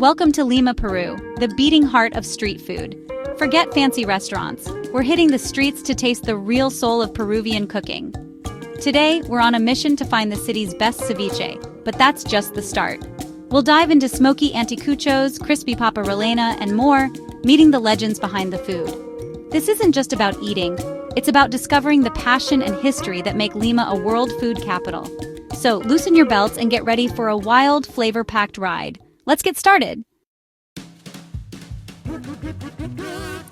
Welcome to Lima, Peru, the beating heart of street food. Forget fancy restaurants. We're hitting the streets to taste the real soul of Peruvian cooking. Today, we're on a mission to find the city's best ceviche, but that's just the start. We'll dive into smoky anticuchos, crispy papa rellena, and more, meeting the legends behind the food. This isn't just about eating, it's about discovering the passion and history that make Lima a world food capital. So loosen your belts and get ready for a wild, flavor-packed ride. Let's get started!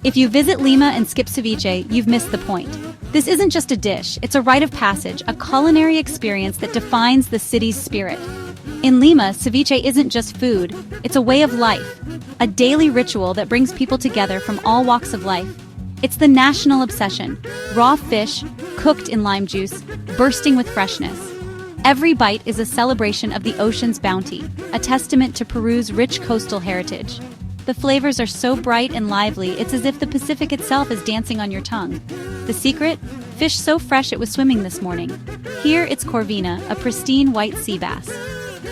If you visit Lima and skip ceviche, you've missed the point. This isn't just a dish, it's a rite of passage, a culinary experience that defines the city's spirit. In Lima, ceviche isn't just food, it's a way of life, a daily ritual that brings people together from all walks of life. It's the national obsession, raw fish, cooked in lime juice, bursting with freshness. Every bite is a celebration of the ocean's bounty, a testament to Peru's rich coastal heritage. The flavors are so bright and lively, it's as if the Pacific itself is dancing on your tongue. The secret? Fish so fresh it was swimming this morning. Here it's corvina, a pristine white sea bass.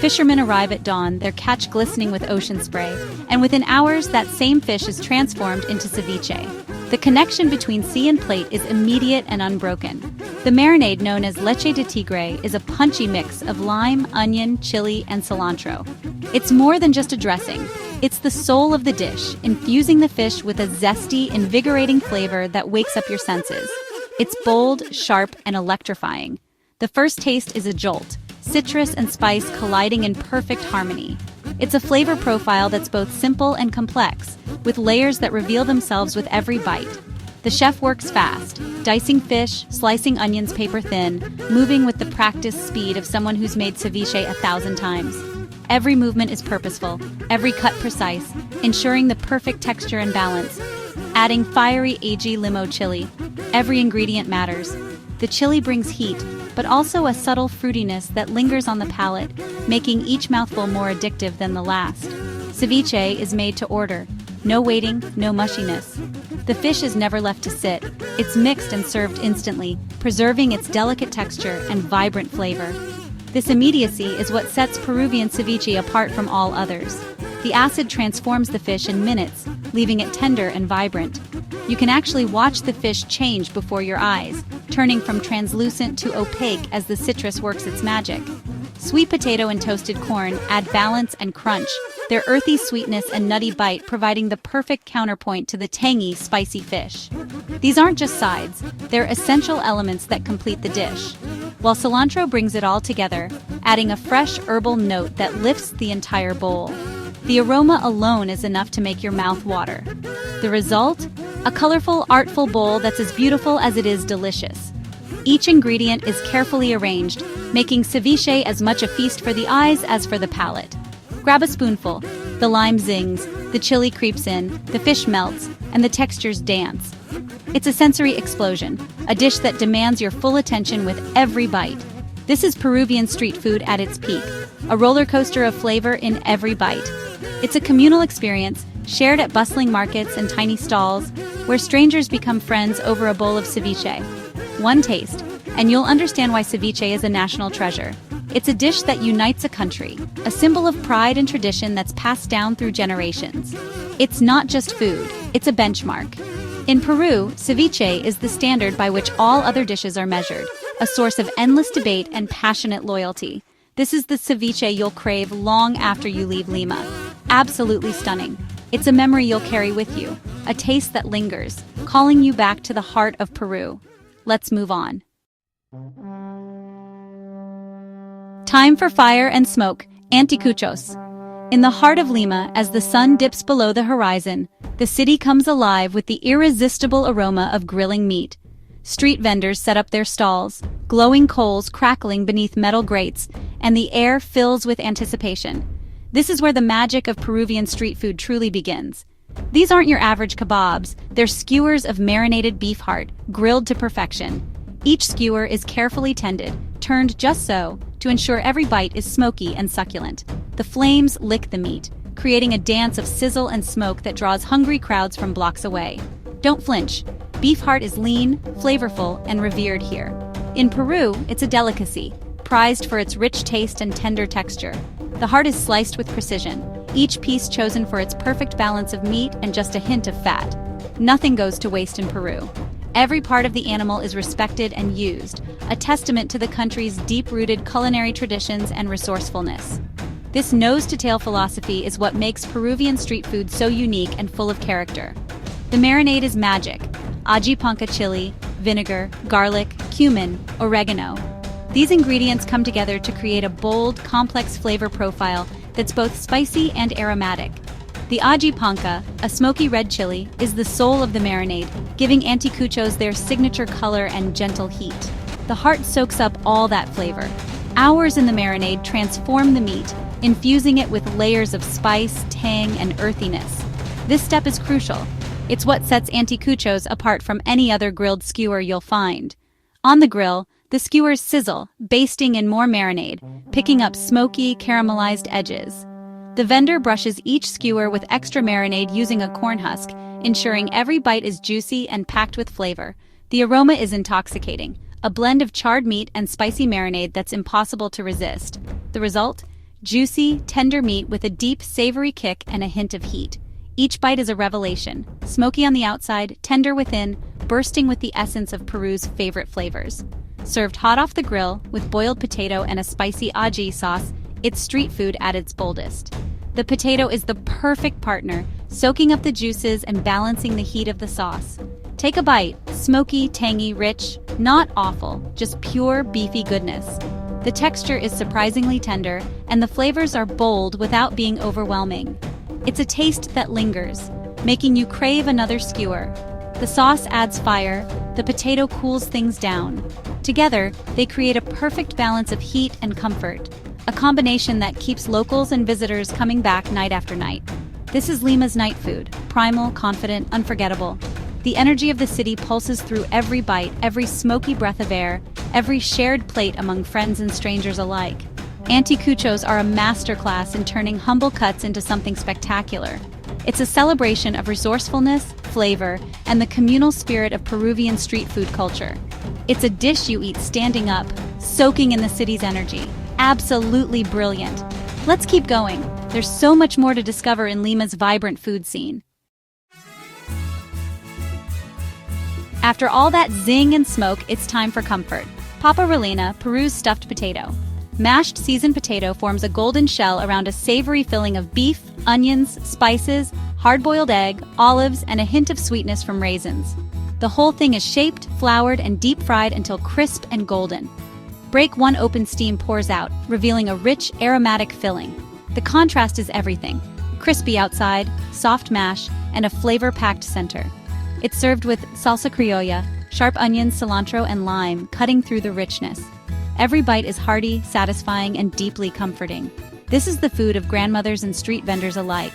Fishermen arrive at dawn, their catch glistening with ocean spray, and within hours that same fish is transformed into ceviche. The connection between sea and plate is immediate and unbroken. The marinade known as leche de tigre is a punchy mix of lime, onion, chili, and cilantro. It's more than just a dressing. It's the soul of the dish, infusing the fish with a zesty, invigorating flavor that wakes up your senses. It's bold, sharp, and electrifying. The first taste is a jolt, citrus and spice colliding in perfect harmony. It's a flavor profile that's both simple and complex, with layers that reveal themselves with every bite. The chef works fast, dicing fish, slicing onions paper thin, moving with the practiced speed of someone who's made ceviche 1,000 times. Every movement is purposeful, every cut precise, ensuring the perfect texture and balance. Adding fiery AG limo chili, every ingredient matters. The chili brings heat, but also a subtle fruitiness that lingers on the palate, making each mouthful more addictive than the last. Ceviche is made to order. No waiting, no mushiness. The fish is never left to sit. It's mixed and served instantly, preserving its delicate texture and vibrant flavor. This immediacy is what sets Peruvian ceviche apart from all others. The acid transforms the fish in minutes, leaving it tender and vibrant. You can actually watch the fish change before your eyes, turning from translucent to opaque as the citrus works its magic. Sweet potato and toasted corn add balance and crunch, their earthy sweetness and nutty bite providing the perfect counterpoint to the tangy, spicy fish. These aren't just sides, they're essential elements that complete the dish. While cilantro brings it all together, adding a fresh herbal note that lifts the entire bowl. The aroma alone is enough to make your mouth water. The result? A colorful, artful bowl that's as beautiful as it is delicious. Each ingredient is carefully arranged, making ceviche as much a feast for the eyes as for the palate. Grab a spoonful. The lime zings, the chili creeps in, the fish melts, and the textures dance. It's a sensory explosion, a dish that demands your full attention with every bite. This is Peruvian street food at its peak, a roller coaster of flavor in every bite. It's a communal experience, shared at bustling markets and tiny stalls, where strangers become friends over a bowl of ceviche. One taste, and you'll understand why ceviche is a national treasure. It's a dish that unites a country, a symbol of pride and tradition that's passed down through generations. It's not just food, it's a benchmark. In Peru, ceviche is the standard by which all other dishes are measured, a source of endless debate and passionate loyalty. This is the ceviche you'll crave long after you leave Lima. Absolutely stunning. It's a memory you'll carry with you, a taste that lingers, calling you back to the heart of Peru. Let's move on. Time for fire and smoke, anticuchos. In the heart of Lima, as the sun dips below the horizon, the city comes alive with the irresistible aroma of grilling meat. Street vendors set up their stalls, glowing coals crackling beneath metal grates, and the air fills with anticipation. This is where the magic of Peruvian street food truly begins. These aren't your average kebabs, they're skewers of marinated beef heart, grilled to perfection. Each skewer is carefully tended, turned just so, to ensure every bite is smoky and succulent. The flames lick the meat, creating a dance of sizzle and smoke that draws hungry crowds from blocks away. Don't flinch. Beef heart is lean, flavorful, and revered here. In Peru, it's a delicacy, prized for its rich taste and tender texture. The heart is sliced with precision, each piece chosen for its perfect balance of meat and just a hint of fat. Nothing goes to waste in Peru. Every part of the animal is respected and used, a testament to the country's deep-rooted culinary traditions and resourcefulness. This nose-to-tail philosophy is what makes Peruvian street food so unique and full of character. The marinade is magic: ají panca chili, vinegar, garlic, cumin, oregano. These ingredients come together to create a bold, complex flavor profile that's both spicy and aromatic. The ají panca, a smoky red chili, is the soul of the marinade, giving anticuchos their signature color and gentle heat. The heart soaks up all that flavor. Hours in the marinade transform the meat, infusing it with layers of spice, tang, and earthiness. This step is crucial. It's what sets anticuchos apart from any other grilled skewer you'll find. On the grill, the skewers sizzle, basting in more marinade, picking up smoky, caramelized edges. The vendor brushes each skewer with extra marinade using a corn husk, ensuring every bite is juicy and packed with flavor. The aroma is intoxicating, a blend of charred meat and spicy marinade that's impossible to resist. The result? Juicy, tender meat with a deep, savory kick and a hint of heat. Each bite is a revelation, smoky on the outside, tender within, bursting with the essence of Peru's favorite flavors. Served hot off the grill, with boiled potato and a spicy ají sauce, it's street food at its boldest. The potato is the perfect partner, soaking up the juices and balancing the heat of the sauce. Take a bite, smoky, tangy, rich, not awful, just pure, beefy goodness. The texture is surprisingly tender, and the flavors are bold without being overwhelming. It's a taste that lingers, making you crave another skewer. The sauce adds fire, the potato cools things down. Together, they create a perfect balance of heat and comfort, a combination that keeps locals and visitors coming back night after night. This is Lima's night food, primal, confident, unforgettable. The energy of the city pulses through every bite, every smoky breath of air, every shared plate among friends and strangers alike. Anticuchos are a masterclass in turning humble cuts into something spectacular. It's a celebration of resourcefulness, flavor, and the communal spirit of Peruvian street food culture. It's a dish you eat standing up, soaking in the city's energy. Absolutely brilliant. Let's keep going. There's so much more to discover in Lima's vibrant food scene. After all that zing and smoke, it's time for comfort. Papa Relena, Peru's stuffed potato. Mashed seasoned potato forms a golden shell around a savory filling of beef, onions, spices, hard-boiled egg, olives, and a hint of sweetness from raisins. The whole thing is shaped, floured, and deep-fried until crisp and golden. Break one open, steam pours out, revealing a rich, aromatic filling. The contrast is everything. Crispy outside, soft mash, and a flavor-packed center. It's served with salsa criolla, sharp onions, cilantro, and lime, cutting through the richness. Every bite is hearty, satisfying, and deeply comforting. This is the food of grandmothers and street vendors alike.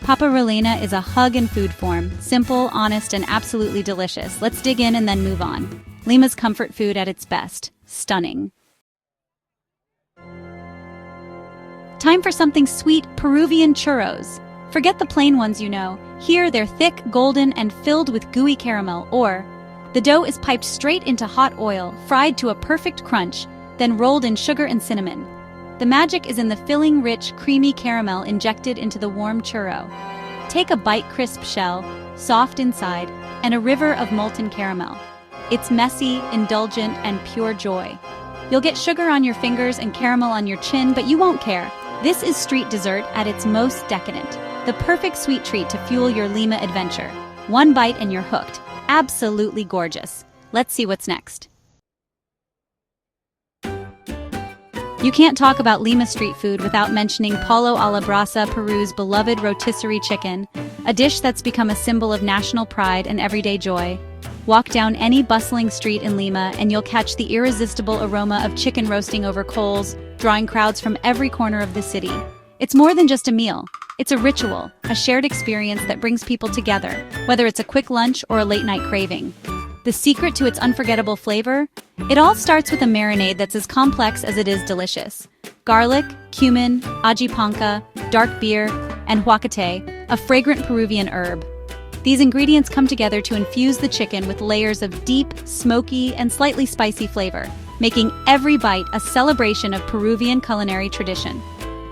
Papa Relena is a hug in food form, simple, honest, and absolutely delicious. Let's dig in and then move on. Lima's comfort food at its best. Stunning. Time for something sweet, Peruvian churros. Forget the plain ones you know. Here they're thick, golden, and filled with gooey caramel, or the dough is piped straight into hot oil, fried to a perfect crunch, then rolled in sugar and cinnamon. The magic is in the filling, rich, creamy caramel injected into the warm churro. Take a bite, crisp shell, soft inside, and a river of molten caramel. It's messy, indulgent, and pure joy. You'll get sugar on your fingers and caramel on your chin, but you won't care. This is street dessert at its most decadent. The perfect sweet treat to fuel your Lima adventure. One bite and you're hooked. Absolutely gorgeous. Let's see what's next. You can't talk about Lima street food without mentioning pollo a la brasa, Peru's beloved rotisserie chicken, a dish that's become a symbol of national pride and everyday joy. Walk down any bustling street in Lima and you'll catch the irresistible aroma of chicken roasting over coals, drawing crowds from every corner of the city. It's more than just a meal. It's a ritual, a shared experience that brings people together, whether it's a quick lunch or a late-night craving. The secret to its unforgettable flavor? It all starts with a marinade that's as complex as it is delicious. Garlic, cumin, ají panca, dark beer, and huacate, a fragrant Peruvian herb. These ingredients come together to infuse the chicken with layers of deep, smoky, and slightly spicy flavor, making every bite a celebration of Peruvian culinary tradition.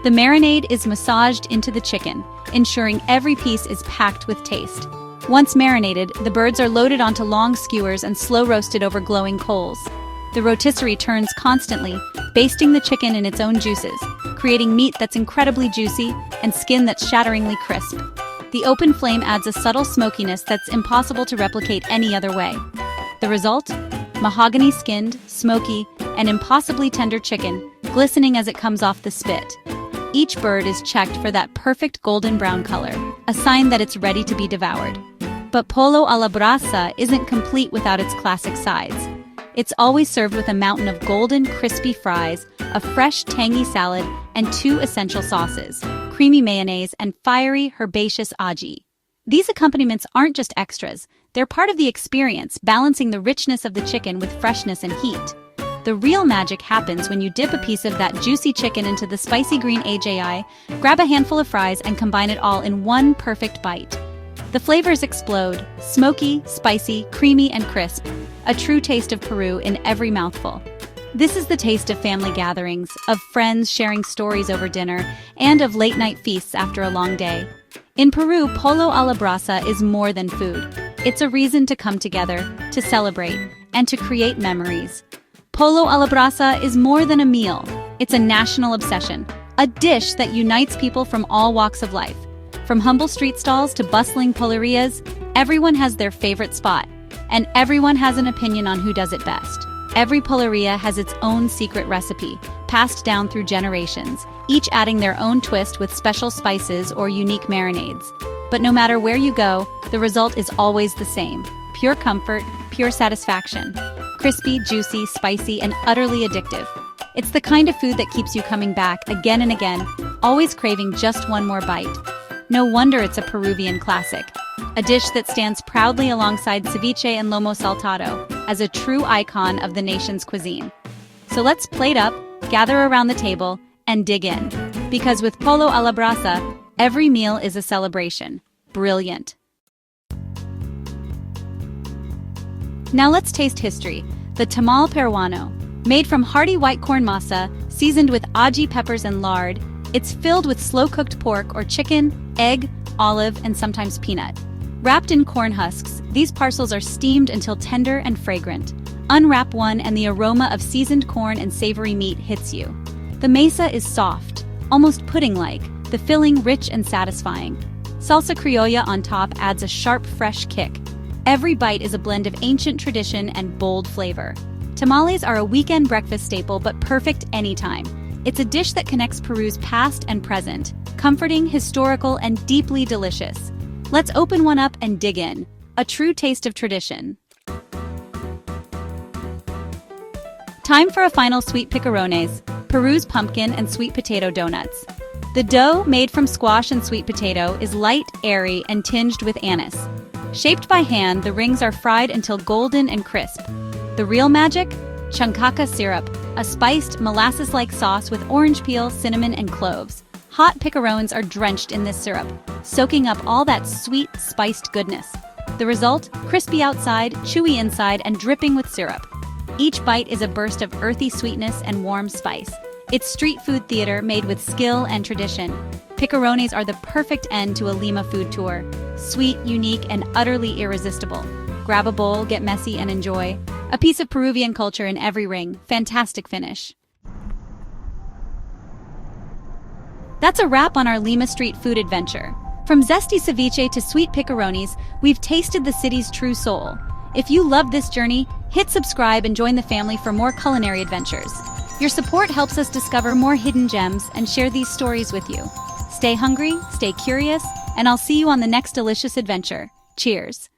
The marinade is massaged into the chicken, ensuring every piece is packed with taste. Once marinated, the birds are loaded onto long skewers and slow roasted over glowing coals. The rotisserie turns constantly, basting the chicken in its own juices, creating meat that's incredibly juicy and skin that's shatteringly crisp. The open flame adds a subtle smokiness that's impossible to replicate any other way. The result? Mahogany-skinned, smoky, and impossibly tender chicken, glistening as it comes off the spit. Each bird is checked for that perfect golden brown color, a sign that it's ready to be devoured. But pollo alla brasa isn't complete without its classic sides. It's always served with a mountain of golden, crispy fries, a fresh, tangy salad, and 2 essential sauces, creamy mayonnaise and fiery, herbaceous ají. These accompaniments aren't just extras, they're part of the experience, balancing the richness of the chicken with freshness and heat. The real magic happens when you dip a piece of that juicy chicken into the spicy green ají, grab a handful of fries, and combine it all in one perfect bite. The flavors explode, smoky, spicy, creamy, and crisp, a true taste of Peru in every mouthful. This is the taste of family gatherings, of friends sharing stories over dinner, and of late-night feasts after a long day. In Peru, pollo alla brasa is more than food. It's a reason to come together, to celebrate, and to create memories. Pollo alla brasa is more than a meal. It's a national obsession, a dish that unites people from all walks of life. From humble street stalls to bustling pollerias, everyone has their favorite spot, and everyone has an opinion on who does it best. Every polleria has its own secret recipe, passed down through generations, each adding their own twist with special spices or unique marinades. But no matter where you go, the result is always the same: pure comfort, pure satisfaction. Crispy, juicy, spicy, and utterly addictive. It's the kind of food that keeps you coming back again and again, always craving just one more bite. No wonder it's a Peruvian classic, a dish that stands proudly alongside ceviche and lomo saltado as a true icon of the nation's cuisine. So let's plate up, gather around the table, and dig in. Because with pollo alla brasa, every meal is a celebration. Brilliant. Now let's taste history, the tamal peruano. Made from hearty white corn masa, seasoned with ají peppers and lard, it's filled with slow-cooked pork or chicken, egg, olive, and sometimes peanut. Wrapped in corn husks, these parcels are steamed until tender and fragrant. Unwrap one and the aroma of seasoned corn and savory meat hits you. The mesa is soft, almost pudding-like, the filling rich and satisfying. Salsa criolla on top adds a sharp, fresh kick. Every bite is a blend of ancient tradition and bold flavor. Tamales are a weekend breakfast staple, but perfect anytime. It's a dish that connects Peru's past and present, comforting, historical, and deeply delicious. Let's open one up and dig in. A true taste of tradition. Time for a final sweet picarones, Peru's pumpkin and sweet potato donuts. The dough, made from squash and sweet potato, is light, airy, and tinged with anise. Shaped by hand, the rings are fried until golden and crisp. The real magic? Chancaca syrup, a spiced, molasses-like sauce with orange peel, cinnamon, and cloves. Hot picarones are drenched in this syrup, soaking up all that sweet, spiced goodness. The result? Crispy outside, chewy inside, and dripping with syrup. Each bite is a burst of earthy sweetness and warm spice. It's street food theater made with skill and tradition. Picarones are the perfect end to a Lima food tour. Sweet, unique, and utterly irresistible. Grab a bowl, get messy, and enjoy. A piece of Peruvian culture in every ring. Fantastic finish. That's a wrap on our Lima street food adventure. From zesty ceviche to sweet picarones, we've tasted the city's true soul. If you loved this journey, hit subscribe and join the family for more culinary adventures. Your support helps us discover more hidden gems and share these stories with you. Stay hungry, stay curious, and I'll see you on the next delicious adventure. Cheers!